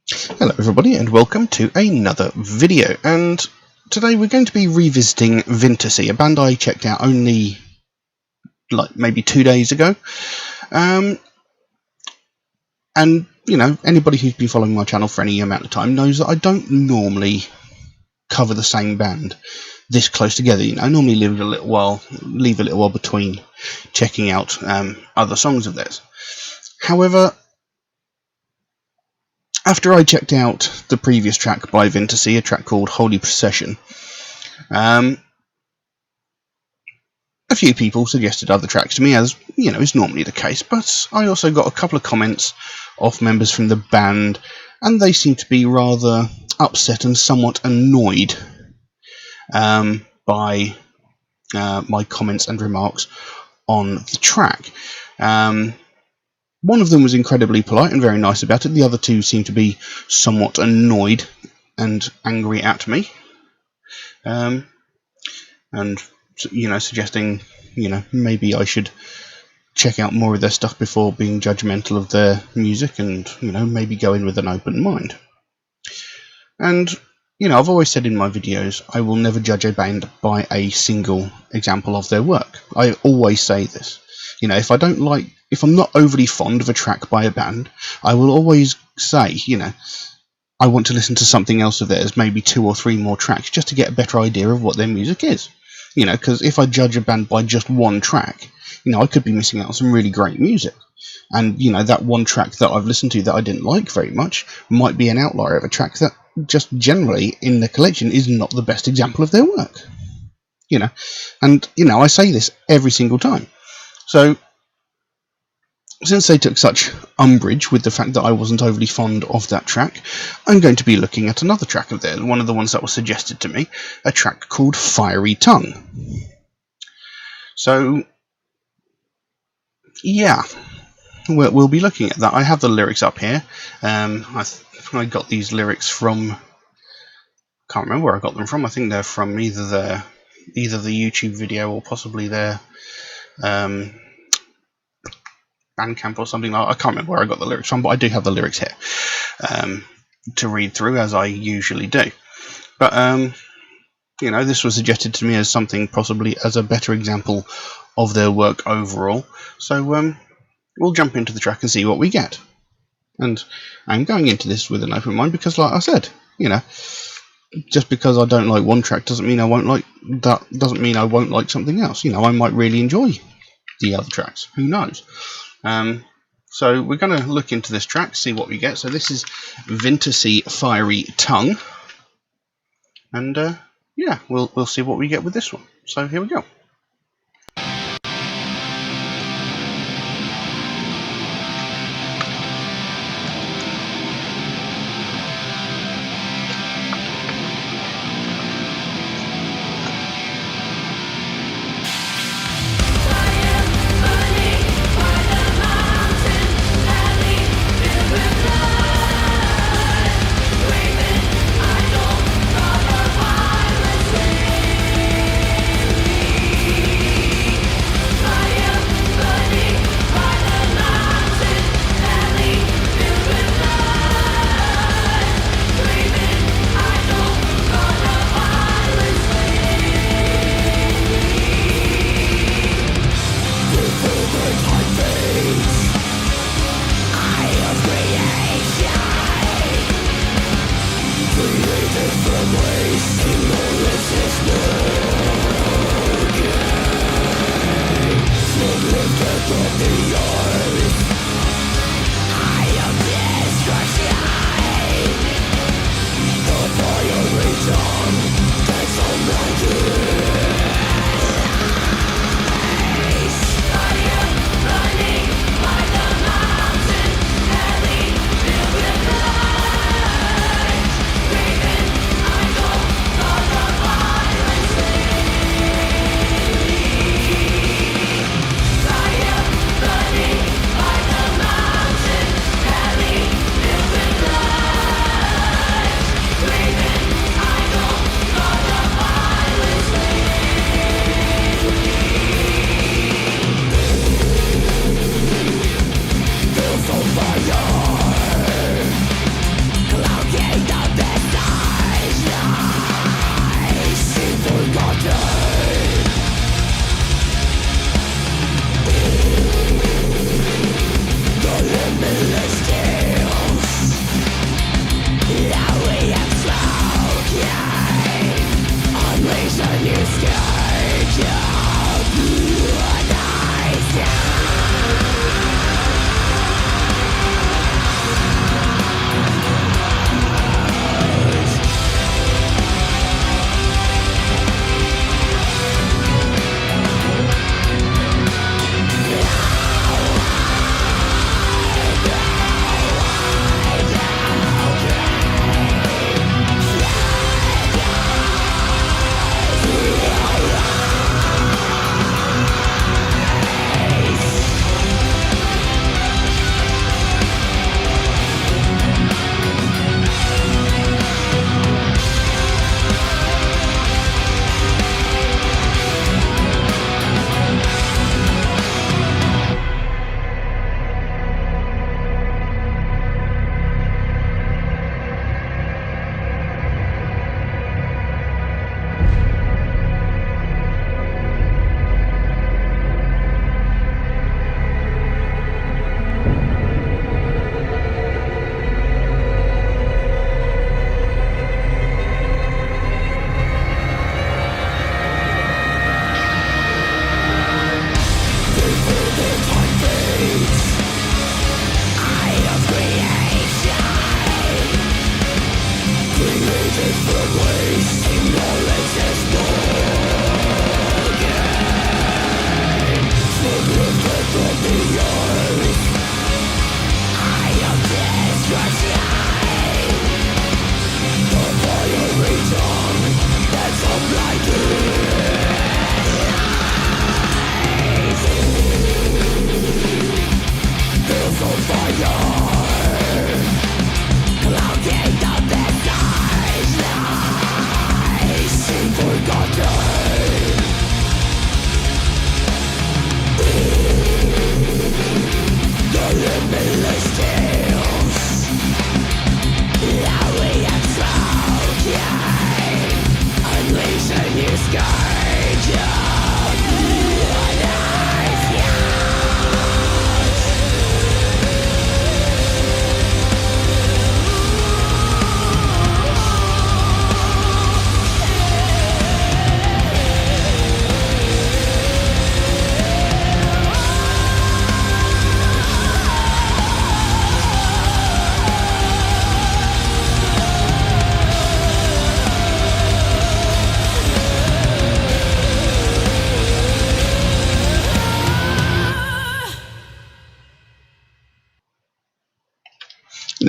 Hello everybody and welcome to another video, and today we're going to be revisiting Vintersea, a band I checked out only maybe 2 days ago. And you know, anybody who's been following my channel for any amount of time knows that I don't normally cover the same band this close together. You know, I normally leave a little while between checking out other songs of theirs. However, after I checked out the previous track by Vintersea, a track called Holy Procession, a few people suggested other tracks to me, as you know is normally the case, but I also got a couple of comments off members from the band, and they seemed to be rather upset and somewhat annoyed by my comments and remarks on the track. One of them was incredibly polite and very nice about it. The other two seemed to be somewhat annoyed and angry at me, and you know, suggesting, you know, maybe I should check out more of their stuff before being judgmental of their music, and you know, maybe go in with an open mind. And you know, I've always said in my videos, I will never judge a band by a single example of their work. I always say this. You know, if I'm not overly fond of a track by a band, I will always say, you know, I want to listen to something else of theirs, maybe 2 or 3 more tracks, just to get a better idea of what their music is. You know, because if I judge a band by just one track, you know, I could be missing out on some really great music. And, you know, that one track that I've listened to that I didn't like very much might be an outlier of a track that just generally in the collection is not the best example of their work. You know, and, you know, I say this every single time. So, since they took such umbrage with the fact that I wasn't overly fond of that track, I'm going to be looking at another track of theirs, one of the ones that was suggested to me, a track called Fiery Tongue. So, yeah, we'll be looking at that. I have the lyrics up here. I got these lyrics from, I can't remember where I got them from. I think they're from either the YouTube video or possibly their Bandcamp or something. I can't remember where I got the lyrics from, but I do have the lyrics here to read through, as I usually do. But you know, this was suggested to me as something possibly as a better example of their work overall. So we'll jump into the track and see what we get. And I'm going into this with an open mind because, like I said, you know, just because I don't like one track doesn't mean I won't like that. Doesn't mean I won't like something else. You know, I might really enjoy the other tracks. Who knows? So we're going to look into this track, see what we get. So this is Vintersea Fiery Tongue, and yeah, we'll see what we get with this one. So here we go.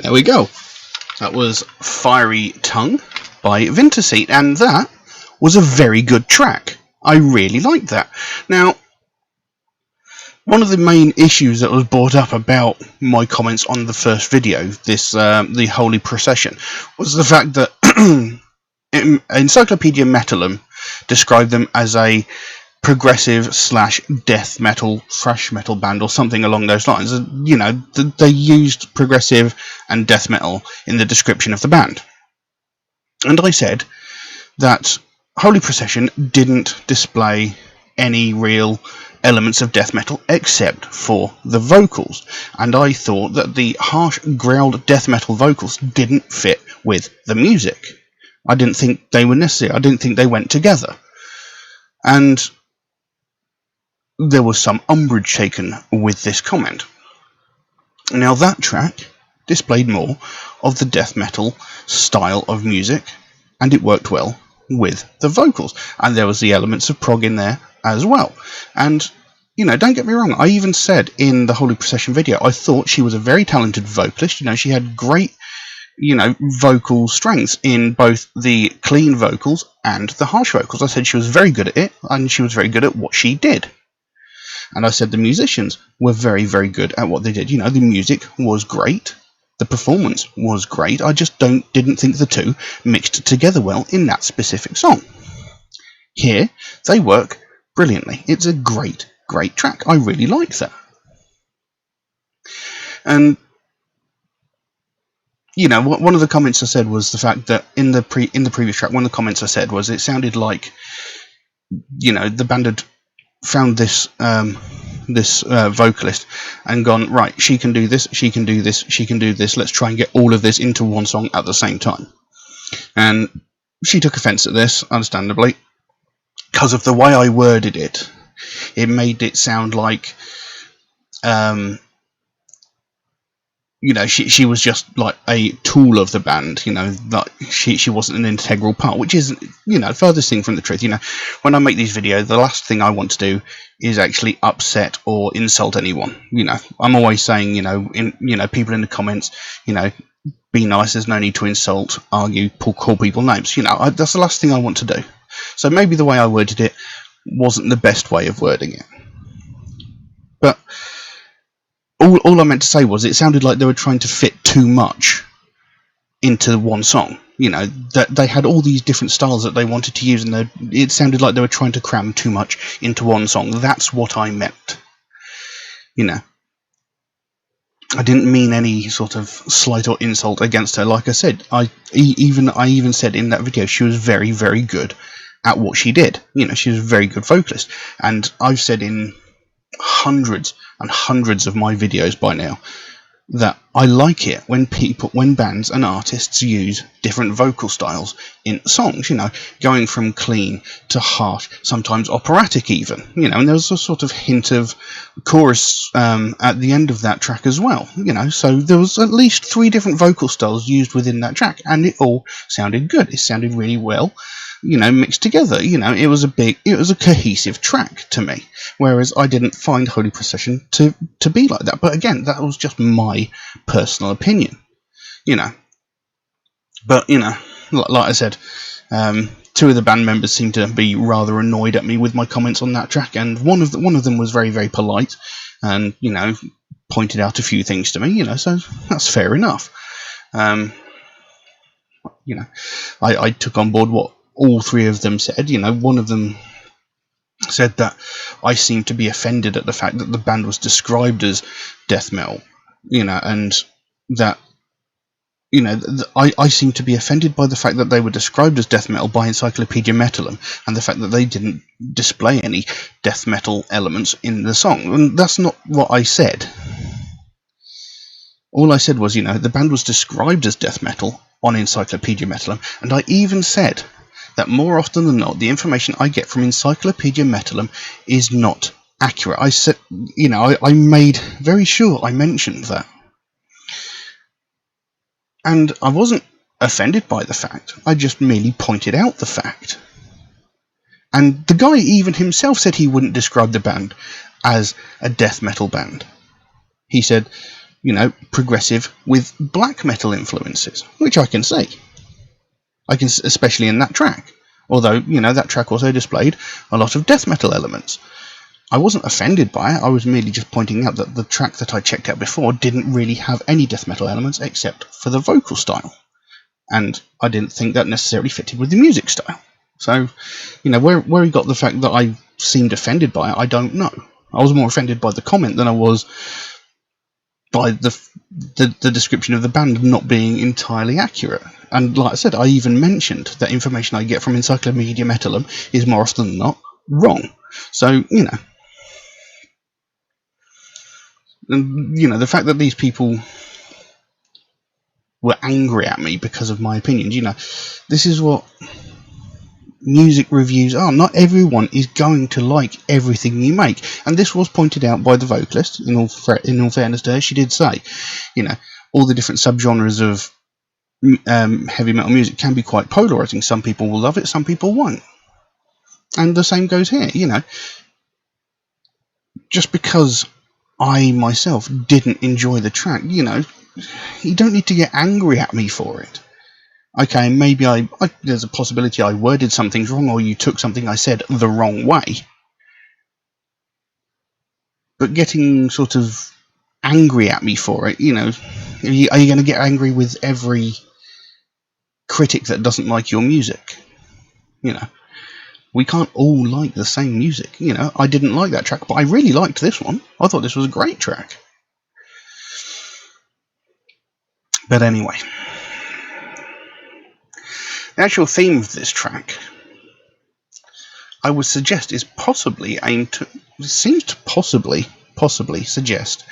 There we go. That was Fiery Tongue by Vintersea, and that was a very good track. I really liked that. Now, one of the main issues that was brought up about my comments on the first video, the Holy Procession, was the fact that Encyclopedia Metalum described them as a progressive / death metal thrash metal band or something along those lines. You know, they used progressive and death metal in the description of the band. And I said that Holy Procession didn't display any real elements of death metal except for the vocals, and I thought that the harsh growled death metal vocals didn't fit with the music. I didn't think they were necessary. I didn't think they went together, and there was some umbrage taken with this comment. Now, that track displayed more of the death metal style of music, and it worked well with the vocals, and there was the elements of prog in there as well. And, you know, don't get me wrong, I even said in the Holy Procession video, I thought she was a very talented vocalist. You know, she had great, you know, vocal strengths in both the clean vocals and the harsh vocals. I said she was very good at it, and she was very good at what she did. And I said the musicians were very, very good at what they did. You know, the music was great. The performance was great. I just didn't think the two mixed together well in that specific song. Here, they work brilliantly. It's a great, great track. I really like that. And, you know, one of the comments I said was the fact that in the previous track, one of the comments I said was it sounded like, you know, the band had found this vocalist and gone, right, she can do this, she can do this, she can do this, let's try and get all of this into one song at the same time. And she took offence at this, understandably, because of the way I worded it. It made it sound like, you know, she was just like a tool of the band, you know, that she wasn't an integral part, which is, you know, furthest thing from the truth. You know, when I make these videos, the last thing I want to do is actually upset or insult anyone. You know, I'm always saying, you know, people in the comments, you know, be nice, there's no need to insult, argue, call people names. You know, that's the last thing I want to do. So maybe the way I worded it wasn't the best way of wording it. But all I meant to say was it sounded like they were trying to fit too much into one song. You know, that they had all these different styles that they wanted to use, and it sounded like they were trying to cram too much into one song. That's what I meant. You know, I didn't mean any sort of slight or insult against her. Like I said, I even said in that video she was very, very good at what she did. You know, she was a very good vocalist, and I've said in hundreds and hundreds of my videos by now that I like it when bands and artists use different vocal styles in songs, you know, going from clean to harsh, sometimes operatic even, you know, and there's a sort of hint of chorus at the end of that track as well, you know, so there was at least 3 different vocal styles used within that track, and it all sounded good. It sounded really well, you know, mixed together. You know, it was a cohesive track to me, whereas I didn't find Holy Procession to be like that. But again, that was just my personal opinion, you know. But, you know, like I said, 2 of the band members seemed to be rather annoyed at me with my comments on that track, and one of them was very, very polite and, you know, pointed out a few things to me, you know, so that's fair enough. You know, I took on board what all 3 of them said. You know, one of them said that I seemed to be offended at the fact that the band was described as death metal, you know, and that, you know, I seem to be offended by the fact that they were described as death metal by Encyclopedia Metalum, and the fact that they didn't display any death metal elements in the song. And that's not what I said. All I said was, you know, the band was described as death metal on Encyclopedia Metalum, and I even said that more often than not, the information I get from Encyclopedia Metalum is not accurate. I said, you know, I made very sure I mentioned that. And I wasn't offended by the fact, I just merely pointed out the fact. And the guy even himself said he wouldn't describe the band as a death metal band. He said, progressive with black metal influences, which I can see. Especially in that track. Although, that track also displayed a lot of death metal elements. I wasn't offended by it, I was merely just pointing out that the track that I checked out before didn't really have any death metal elements except for the vocal style. And I didn't think that necessarily fitted with the music style. So, where he got the fact that I seemed offended by it, I don't know. I was more offended by the comment than I was by the description of the band not being entirely accurate. And like I said, I even mentioned that information I get from Encyclopedia Metallum is more often than not wrong. So, and, the fact that these people were angry at me because of my opinions, this is what music reviews are. Not everyone is going to like everything you make, and this was pointed out by the vocalist. In all fairness to her, she did say, all the different subgenres of heavy metal music can be quite polarizing. Some people will love it, some people won't, and the same goes here. Just because I myself didn't enjoy the track, you don't need to get angry at me for it. Okay, maybe there's a possibility I worded some things wrong, or you took something I said the wrong way. But getting sort of angry at me for it, are you going to get angry with every critic that doesn't like your music? We can't all like the same music. I didn't like that track, but I really liked this one. I thought this was a great track. But anyway, the actual theme of this track, I would suggest, is possibly aimed to... It seems to possibly suggest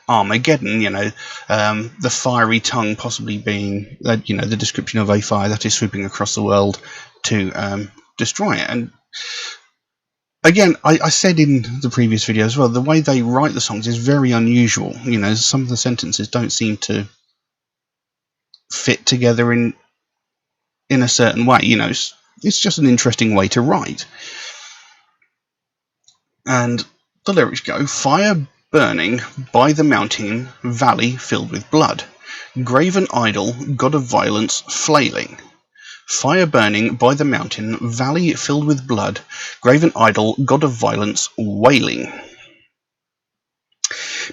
Armageddon, the fiery tongue possibly being, the description of a fire that is swooping across the world to destroy it. And again, I said in the previous video as well, the way they write the songs is very unusual. Some of the sentences don't seem to fit together in a certain way. It's just an interesting way to write. And the lyrics go: fire burning by the mountain, valley filled with blood, graven idol, god of violence, flailing. Fire burning by the mountain, valley filled with blood, graven idol, god of violence, wailing.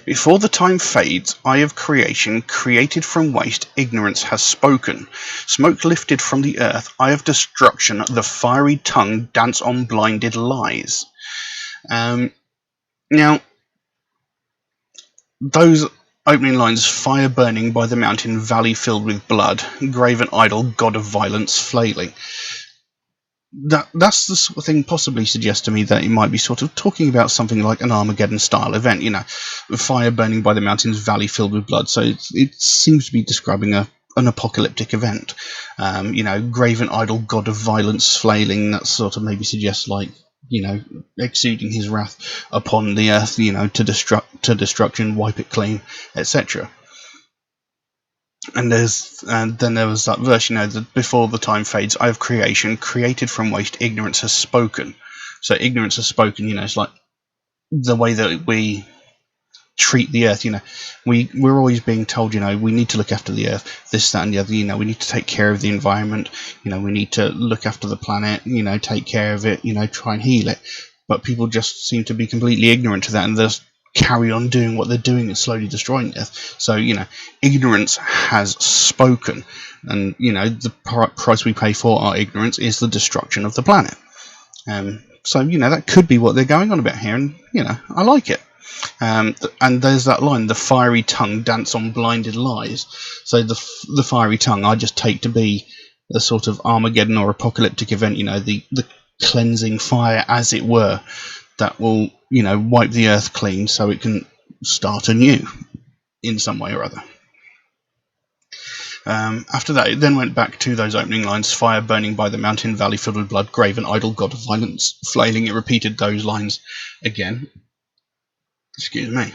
Before the time fades, eye of creation, created from waste, ignorance has spoken. Smoke lifted from the earth, eye of destruction, the fiery tongue dance on blinded lies. Now, those opening lines, fire burning by the mountain, valley filled with blood, graven idol, god of violence, flailing. That's the sort of thing possibly suggests to me that it might be sort of talking about something like an Armageddon-style event, fire burning by the mountains, valley filled with blood. So it seems to be describing an apocalyptic event. Graven idol, god of violence, flailing, that sort of maybe suggests like, exuding his wrath upon the earth, to destruction, wipe it clean, etc. And then there was that verse, that before the time fades, I have creation, created from waste, ignorance has spoken. So ignorance has spoken, it's like the way that we treat the earth, we're always being told, we need to look after the earth, this, that, and the other, we need to take care of the environment, we need to look after the planet, take care of it, try and heal it. But people just seem to be completely ignorant to that, and just carry on doing what they're doing and slowly destroying the earth. So, ignorance has spoken, and, the price we pay for our ignorance is the destruction of the planet. So, that could be what they're going on about here, and, I like it. And there's that line, the fiery tongue dance on blinded lies. So the fiery tongue I just take to be a sort of Armageddon or apocalyptic event, the cleansing fire, as it were, that will, wipe the earth clean so it can start anew in some way or other. After that, it then went back to those opening lines, fire burning by the mountain, valley filled with blood, graven idol, god of violence, flailing. It repeated those lines again. Excuse me.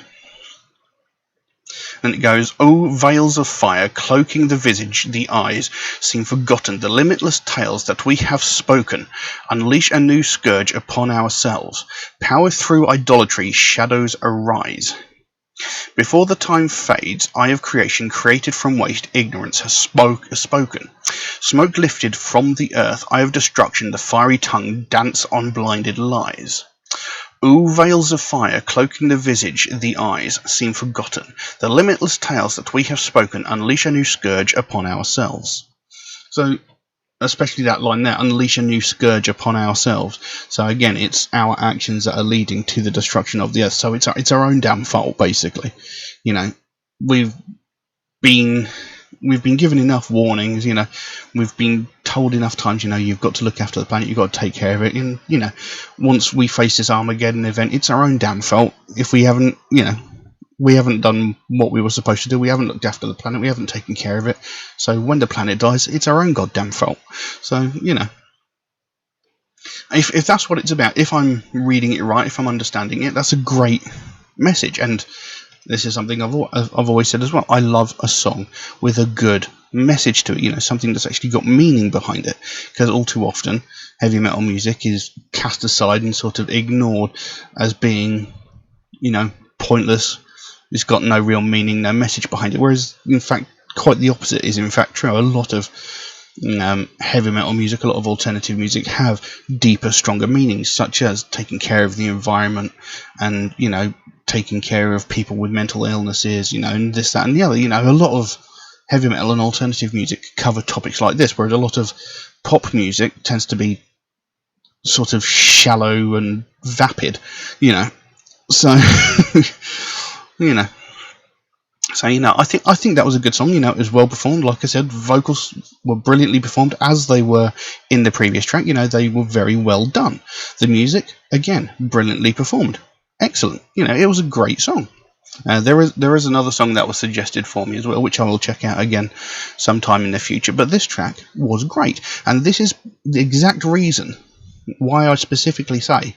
And it goes, oh, veils of fire, cloaking the visage, the eyes, seem forgotten, the limitless tales that we have spoken. Unleash a new scourge upon ourselves. Power through idolatry, shadows arise. Before the time fades, eye of creation created from waste, ignorance has spoken. Smoke lifted from the earth, eye of destruction, the fiery tongue dance on blinded lies. Ooh, veils of fire cloaking the visage, the eyes seem forgotten. The limitless tales that we have spoken unleash a new scourge upon ourselves. So, especially that line there, unleash a new scourge upon ourselves. So again, it's our actions that are leading to the destruction of the earth. So it's our own damn fault, basically. You know, we've been given enough warnings. You know, we've been told enough times. You know, you've got to look after the planet. You've got to take care of it. And you know, once we face this Armageddon event, it's our own damn fault if we haven't. You know, we haven't done what we were supposed to do. We haven't looked after the planet. We haven't taken care of it. So when the planet dies, it's our own goddamn fault. So, you know, if that's what it's about, if I'm reading it right, if I'm understanding it, that's a great message. And this is something I've always said as well. I love a song with a good message to it, you know, something that's actually got meaning behind it. Because all too often, heavy metal music is cast aside and sort of ignored as being, you know, pointless. It's got no real meaning, no message behind it. Whereas, in fact, quite the opposite is in fact true. A lot of heavy metal music, a lot of alternative music have deeper, stronger meanings, such as taking care of the environment and, you know, taking care of people with mental illnesses, you know, and this, that, and the other. You know, a lot of heavy metal and alternative music cover topics like this, whereas a lot of pop music tends to be sort of shallow and vapid, you know. So, you know. So, you know, I think that was a good song. You know, it was well performed. Like I said, vocals were brilliantly performed as they were in the previous track. You know, they were very well done. The music, again, brilliantly performed. Excellent. You know, it was a great song. There is another song that was suggested for me as well, which I will check out again sometime in the future. But this track was great. And this is the exact reason why I specifically say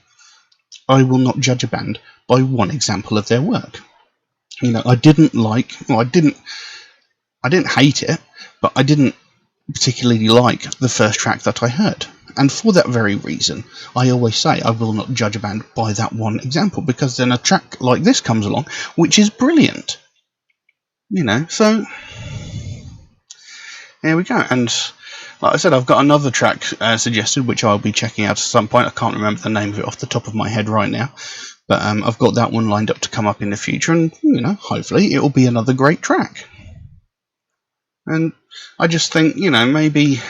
I will not judge a band by one example of their work. You know, I didn't hate it, but I didn't particularly like the first track that I heard. And for that very reason, I always say I will not judge a band by that one example, because then a track like this comes along, which is brilliant. You know, so there we go. And like I said, I've got another track suggested, which I'll be checking out at some point. I can't remember the name of it off the top of my head right now. But I've got that one lined up to come up in the future, and, you know, hopefully it will be another great track. And I just think, you know, maybe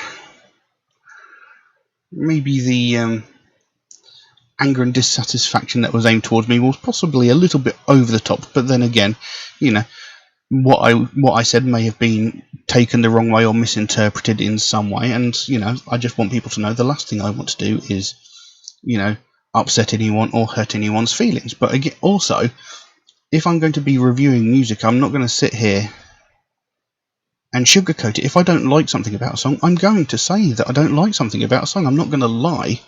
the anger and dissatisfaction that was aimed towards me was possibly a little bit over the top. But then again, you know, what I said may have been taken the wrong way or misinterpreted in some way. And, you know, I just want people to know the last thing I want to do is, you know, upset anyone or hurt anyone's feelings. But again, also, if I'm going to be reviewing music, I'm not going to sit here and sugarcoat it. If I don't like something about a song, I'm going to say that I don't like something about a song. I'm not going to lie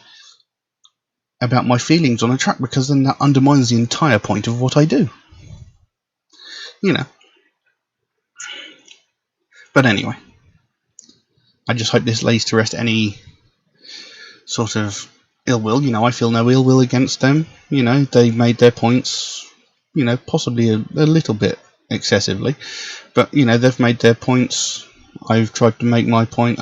about my feelings on a track, because then that undermines the entire point of what I do. You know. But anyway, I just hope this lays to rest any sort of ill will. You know, I feel no ill will against them. You know, they made their points, you know, possibly a little bit excessively, but, you know, they've made their points. I've tried to make my point.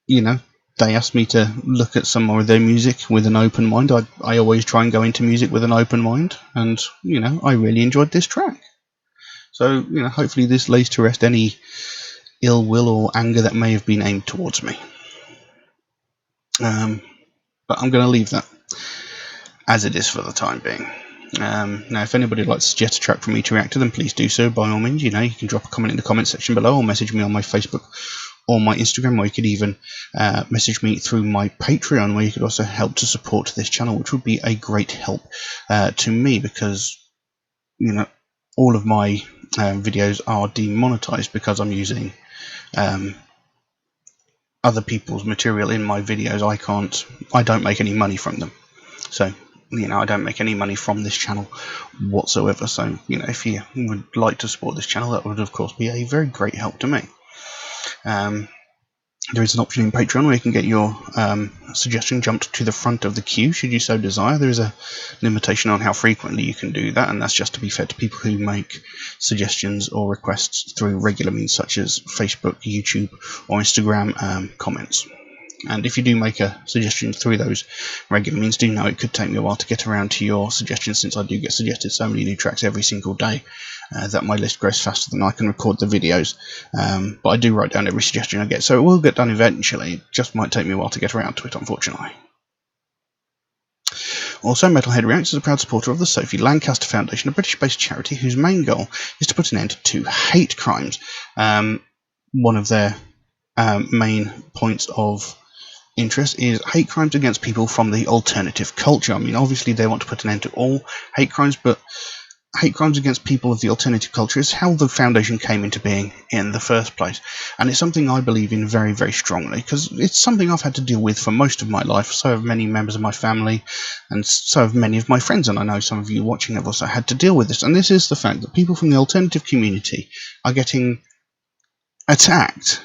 You know, they asked me to look at some more of their music with an open mind. I always try and go into music with an open mind, and, you know, I really enjoyed this track. So, you know, hopefully this lays to rest any ill will or anger that may have been aimed towards me. But I'm going to leave that as it is for the time being. Now, if anybody would like to suggest a track for me to react to, then please do so by all means. You know, you can drop a comment in the comment section below, or message me on my Facebook or my Instagram, or you could even message me through my Patreon, where you could also help to support this channel, which would be a great help to me, because, you know, all of my videos are demonetized because I'm using other people's material in my videos. I don't make any money from them. So, you know, I don't make any money from this channel whatsoever. So, you know, if you would like to support this channel, that would of course be a very great help to me. There is an option in Patreon where you can get your suggestion jumped to the front of the queue, should you so desire. There is a limitation on how frequently you can do that, and that's just to be fair to people who make suggestions or requests through regular means such as Facebook, YouTube, or Instagram comments. And if you do make a suggestion through those regular means, do know it could take me a while to get around to your suggestions, since I do get suggested so many new tracks every single day that my list grows faster than I can record the videos. But I do write down every suggestion I get, so it will get done eventually. It just might take me a while to get around to it, unfortunately. Also, Metalhead Reacts is a proud supporter of the Sophie Lancaster Foundation, a British-based charity whose main goal is to put an end to hate crimes. One of their main points of interest is hate crimes against people from the alternative culture. I mean, obviously they want to put an end to all hate crimes, but hate crimes against people of the alternative culture is how the foundation came into being in the first place. And it's something I believe in very, very strongly, because it's something I've had to deal with for most of my life. So have many members of my family, and so have many of my friends, and I know some of you watching have also had to deal with this. And this is the fact that people from the alternative community are getting attacked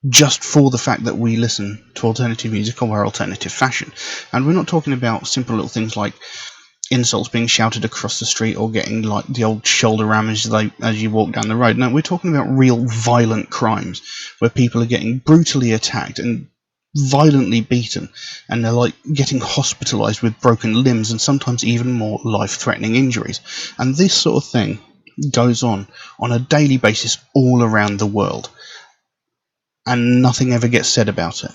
just for the fact that we listen to alternative music or wear alternative fashion. And we're not talking about simple little things like insults being shouted across the street or getting like the old shoulder ram as you walk down the road. No, we're talking about real violent crimes where people are getting brutally attacked and violently beaten, and they're like getting hospitalized with broken limbs and sometimes even more life-threatening injuries. And this sort of thing goes on a daily basis all around the world, and nothing ever gets said about it.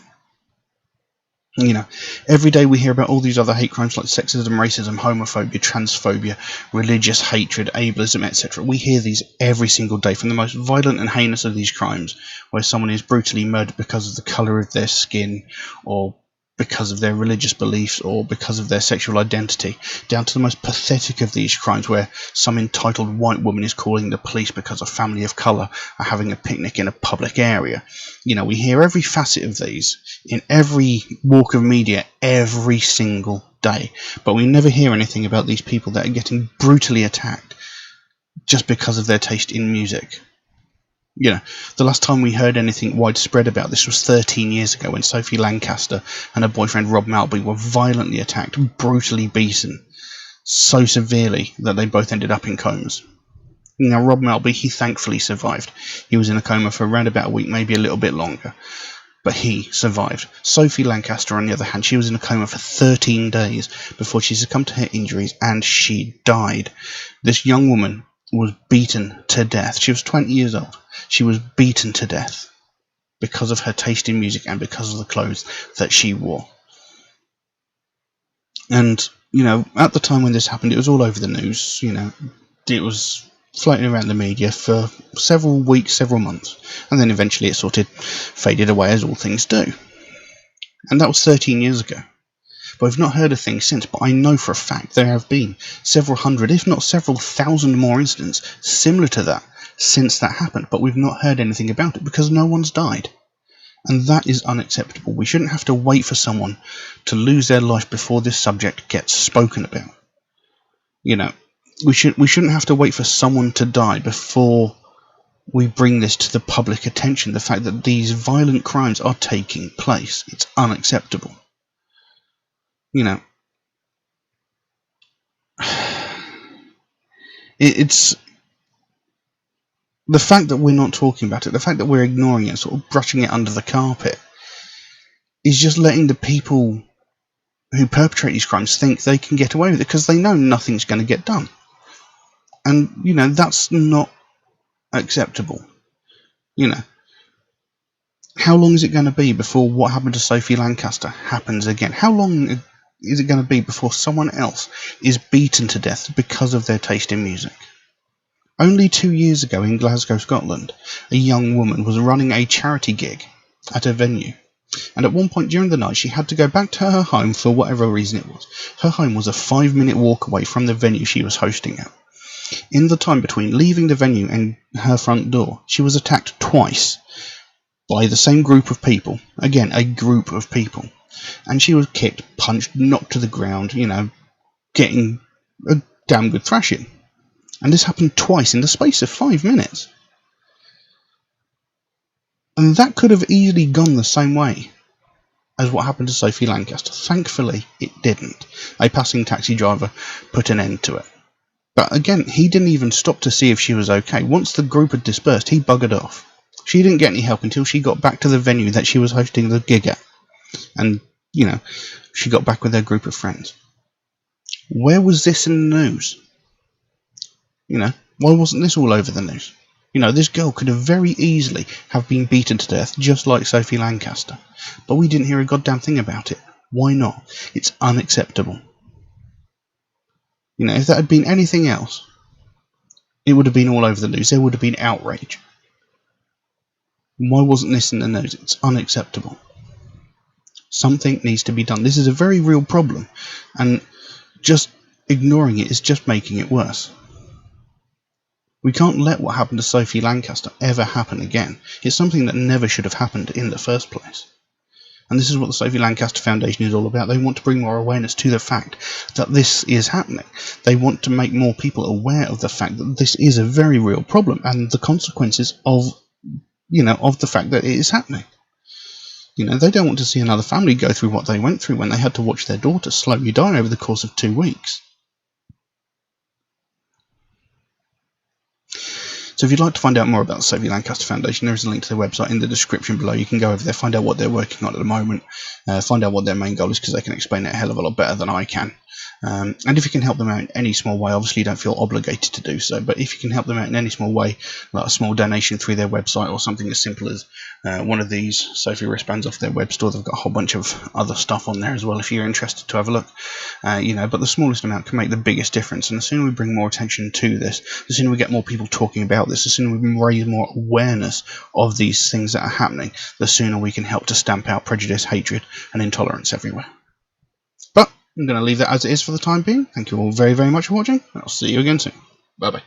You know, every day we hear about all these other hate crimes like sexism, racism, homophobia, transphobia, religious hatred, ableism, etc. We hear these every single day, from the most violent and heinous of these crimes, where someone is brutally murdered because of the colour of their skin, or because of their religious beliefs, or because of their sexual identity, down to the most pathetic of these crimes where some entitled white woman is calling the police because a family of colour are having a picnic in a public area. You know, we hear every facet of these in every walk of media every single day, but we never hear anything about these people that are getting brutally attacked just because of their taste in music. You know, the last time we heard anything widespread about this was 13 years ago, when Sophie Lancaster and her boyfriend Rob Maltby were violently attacked, brutally beaten, so severely that they both ended up in comas. Now, Rob Maltby, he thankfully survived. He was in a coma for around about a week, maybe a little bit longer, but he survived. Sophie Lancaster, on the other hand, she was in a coma for 13 days before she succumbed to her injuries, and she died. This young woman was beaten to death. She was 20 years old. She was beaten to death because of her taste in music and because of the clothes that she wore. And, you know, at the time when this happened, it was all over the news. You know, it was floating around the media for several weeks, several months, and then eventually it sort of faded away, as all things do. And that was 13 years ago. But I've not heard a thing since, but I know for a fact there have been several hundred, if not several thousand more incidents similar to that since that happened, but we've not heard anything about it because no one's died. And that is unacceptable. We shouldn't have to wait for someone to lose their life before this subject gets spoken about. You know, we shouldn't have to wait for someone to die before we bring this to the public attention. The fact that these violent crimes are taking place, it's unacceptable. You know, it's the fact that we're not talking about it, the fact that we're ignoring it, sort of brushing it under the carpet, is just letting the people who perpetrate these crimes think they can get away with it because they know nothing's going to get done. And, you know, that's not acceptable. You know, how long is it going to be before what happened to Sophie Lancaster happens again? How long is it going to be before someone else is beaten to death because of their taste in music? Only 2 years ago in Glasgow, Scotland, a young woman was running a charity gig at a venue, and at one point during the night she had to go back to her home for whatever reason it was. Her home was a 5-minute walk away from the venue she was hosting at. In the time between leaving the venue and her front door, she was attacked twice by the same group of people. Again, a group of people. And she was kicked, punched, knocked to the ground, you know, getting a damn good thrashing. And this happened twice in the space of 5 minutes. And that could have easily gone the same way as what happened to Sophie Lancaster. Thankfully, it didn't. A passing taxi driver put an end to it. But again, he didn't even stop to see if she was okay. Once the group had dispersed, he buggered off. She didn't get any help until she got back to the venue that she was hosting the gig at. And, she got back with her group of friends. Where was this in the news? Why wasn't this all over the news? This girl could have very easily have been beaten to death, just like Sophie Lancaster. But we didn't hear a goddamn thing about it. Why not? It's unacceptable. If that had been anything else, it would have been all over the news. There would have been outrage. Why wasn't this in the news? It's unacceptable. Something needs to be done. This is a very real problem, and just ignoring it is just making it worse. We can't let what happened to Sophie Lancaster ever happen again. It's something that never should have happened in the first place. And this is what the Sophie Lancaster Foundation is all about. They want to bring more awareness to the fact that this is happening. They want to make more people aware of the fact that this is a very real problem and the consequences of the fact that it is happening. They don't want to see another family go through what they went through when they had to watch their daughter slowly die over the course of 2 weeks. So if you'd like to find out more about the Sophie Lancaster Foundation, there is a link to their website in the description below. You can go over there, find out what they're working on at the moment, find out what their main goal is, because they can explain it a hell of a lot better than I can. And if you can help them out in any small way, obviously you don't feel obligated to do so, but if you can help them out in any small way, like a small donation through their website or something as simple as one of these Sophie wristbands off their web store. They've got a whole bunch of other stuff on there as well if you're interested to have a look. But the smallest amount can make the biggest difference, and the sooner we bring more attention to this, the sooner we get more people talking about this, the sooner we raise more awareness of these things that are happening, the sooner we can help to stamp out prejudice, hatred and intolerance everywhere. But I'm going to leave that as it is for the time being. Thank you all very, very much for watching, and I'll see you again soon. Bye bye.